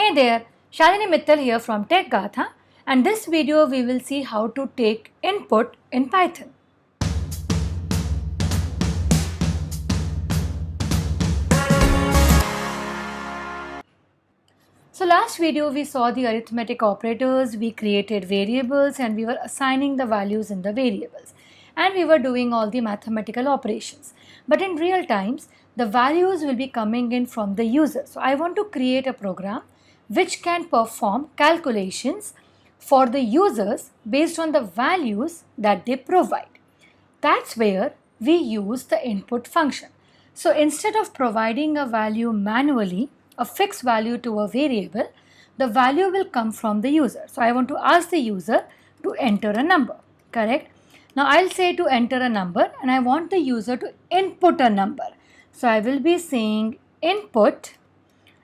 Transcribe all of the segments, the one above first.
Hey there, Shalini Mittal here from Tech Gatha, and this video we will see how to take input in Python. So last video we saw the arithmetic operators, we created variables and we were assigning the values in the variables and we were doing all the mathematical operations. But in real times, the values will be coming in from the user. So I want to create a program which can perform calculations for the users based on the values that they provide. That's where we use the input function. So instead of providing a value manually, a fixed value to a variable, the value will come from the user. So I want to ask the user to enter a number, correct? Now I'll say to enter a number and I want the user to input a number. So I will be saying input.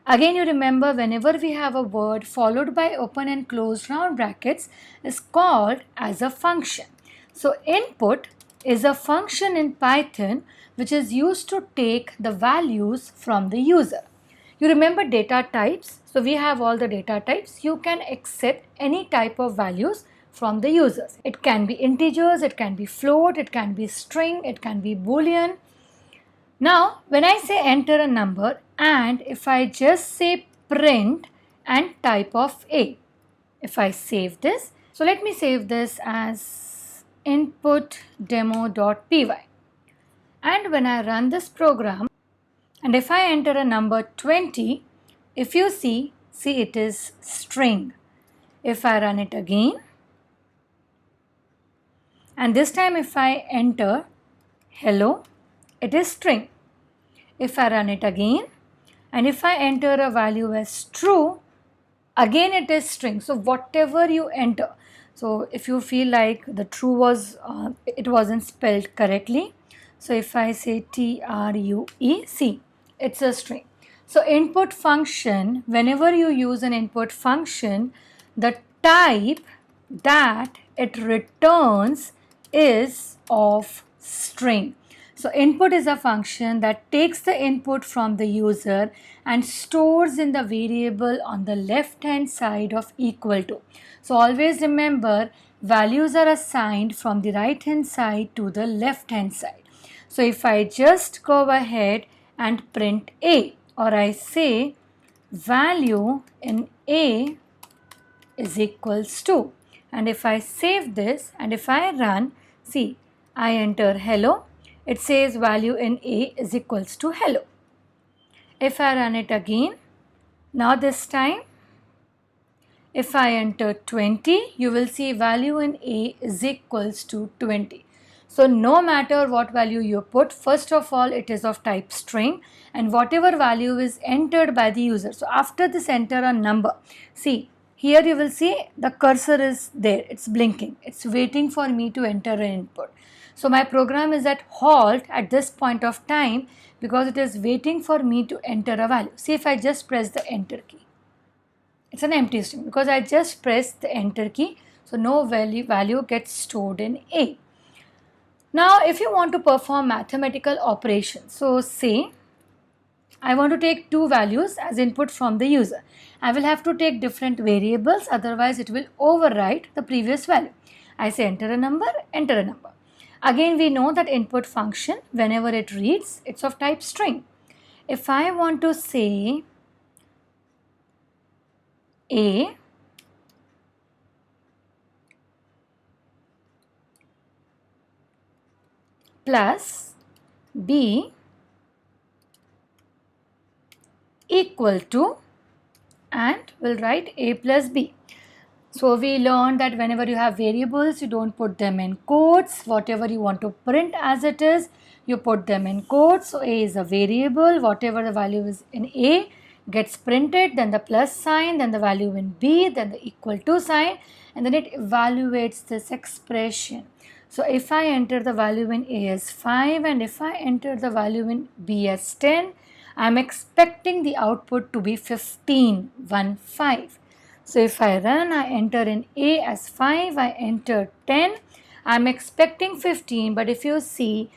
Again, you remember whenever we have a word followed by open and closed round brackets is called as a function. So input is a function in Python which is used to take the values from the user. You remember data types. So we have all the data types. You can accept any type of values from the users. It can be integers, it can be float, it can be string, it can be boolean. Now, when I say enter a number and if I just say print and type of A, if I save this, so let me save this as input demo.py. And when I run this program, and if I enter a number 20, if you see it is string. If I run it again, and this time if I enter hello, it is string. If I run it again, and if I enter a value as true, again it is string. So whatever you enter, so if you feel like the true was, it wasn't spelled correctly, so if I say TRUEC, it's a string. So input function, whenever you use an input function, the type that it returns is of string. So input is a function that takes the input from the user and stores in the variable on the left hand side of equal to. So always remember, values are assigned from the right hand side to the left hand side. So if I just go ahead and print A, or I say value in A is equals to, and if I save this and if I run, see, I enter hello, it says value in A is equals to hello. If I run it again, now this time, if I enter 20, you will see value in A is equals to 20. So no matter what value you put, first of all, it is of type string and whatever value is entered by the user. So after this enter a number, see here you will see the cursor is there, it's blinking, it's waiting for me to enter an input. So my program is at halt at this point of time because it is waiting for me to enter a value. See if I just press the enter key, it's an empty string because I just pressed the enter key, so no value gets stored in A. Now, if you want to perform mathematical operations, so say I want to take two values as input from the user. I will have to take different variables, otherwise it will overwrite the previous value. I say enter a number, enter a number. Again, we know that input function, whenever it reads, it's of type string. If I want to say A plus B equal to, and we'll write A plus B. So we learned that whenever you have variables, you don't put them in quotes. Whatever you want to print as it is, you put them in quotes. So A is a variable, whatever the value is in A gets printed, then the plus sign, then the value in B, then the equal to sign, and then it evaluates this expression. So if I enter the value in A as 5 and if I enter the value in B as 10, I am expecting the output to be 15, 1, 5. So if I run, I enter in A as 5, I enter 10, I am expecting 15, but if you see,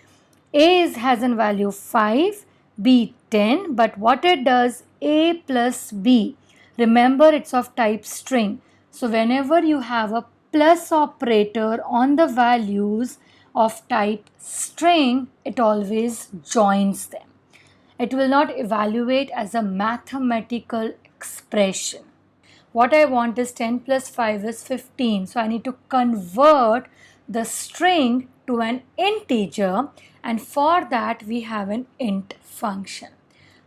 A has a value 5, B 10, but what it does, A plus B Remember, it's of type string. So whenever you have a plus operator on the values of type string, it always joins them. It will not evaluate as a mathematical expression. What I want is 10 plus 5 is 15. So I need to convert the string to an integer, and for that we have an int function.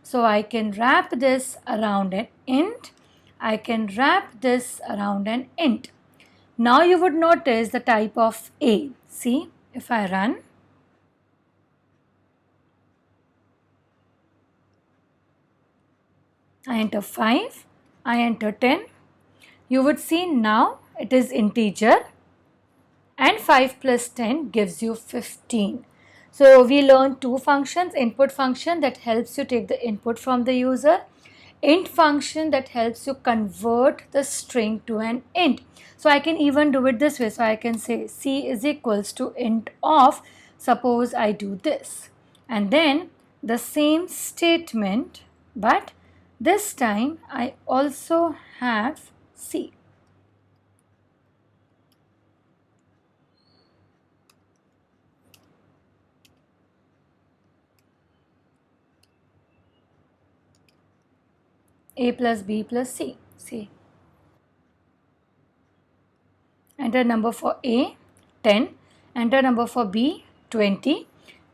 So I can wrap this around an int. I can wrap this around an int. Now you would notice the type of A. See, if I run, I enter 5, I enter 10. You would see now it is integer, and 5 plus 10 gives you 15. So we learned two functions: input function that helps you take the input from the user, int function that helps you convert the string to an int. So I can even do it this way. So I can say C is equals to int of, suppose I do this, and then the same statement, but this time I also have C. A plus B plus C. See. Enter number for A, 10. Enter number for B, 20.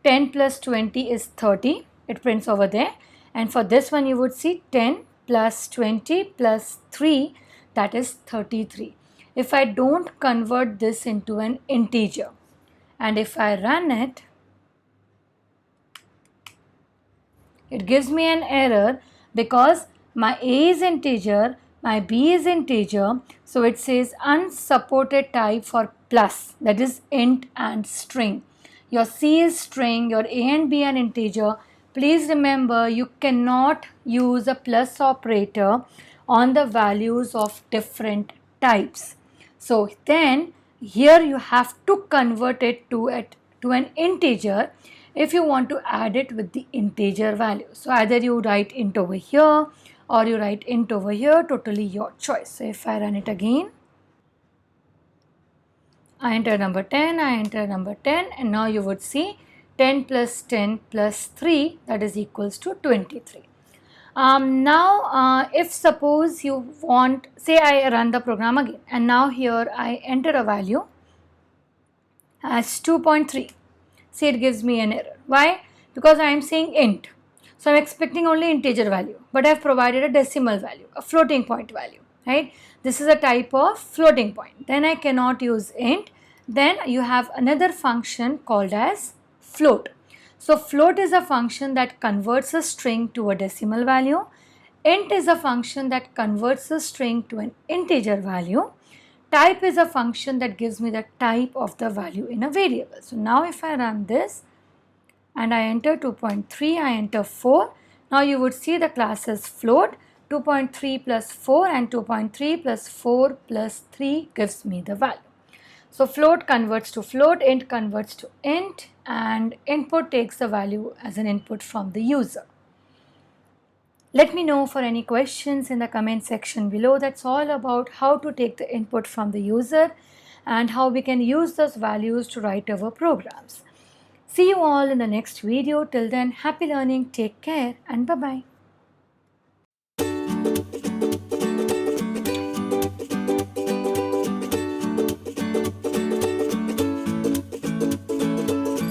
10 plus 20 is 30. It prints over there. And for this one you would see 10 plus 20 plus 3, that is 33. If I don't convert this into an integer, and if I run it, it gives me an error because my A is integer, my B is integer, so it says unsupported type for plus, that is int and string. Your C is string, your A and B are integer. Please remember, you cannot use a plus operator on the values of different types. So then here you have to convert it to an integer if you want to add it with the integer value. So either you write int over here or you write int over here, totally your choice. So if I run it again, I enter number 10, I enter number 10, and now you would see 10 plus 10 plus 3, that is equals to 23. Now if suppose you want, say I run the program again, and now here I enter a value as 2.3. See, it gives me an error. Why? Because I am saying int. So I am expecting only integer value, but I have provided a decimal value, a floating point value, right? This is a type of floating point. Then I cannot use int. Then you have another function called as float. So float is a function that converts a string to a decimal value. Int is a function that converts a string to an integer value. Type is a function that gives me the type of the value in a variable. So now if I run this and I enter 2.3, I enter 4. Now you would see the class is float. 2.3 plus 4 and 2.3 plus 4 plus 3 gives me the value. So float converts to float, int converts to int, and input takes the value as an input from the user. Let me know for any questions in the comment section below. That's all about how to take the input from the user and how we can use those values to write our programs. See you all in the next video. Till then, happy learning, take care, and bye-bye.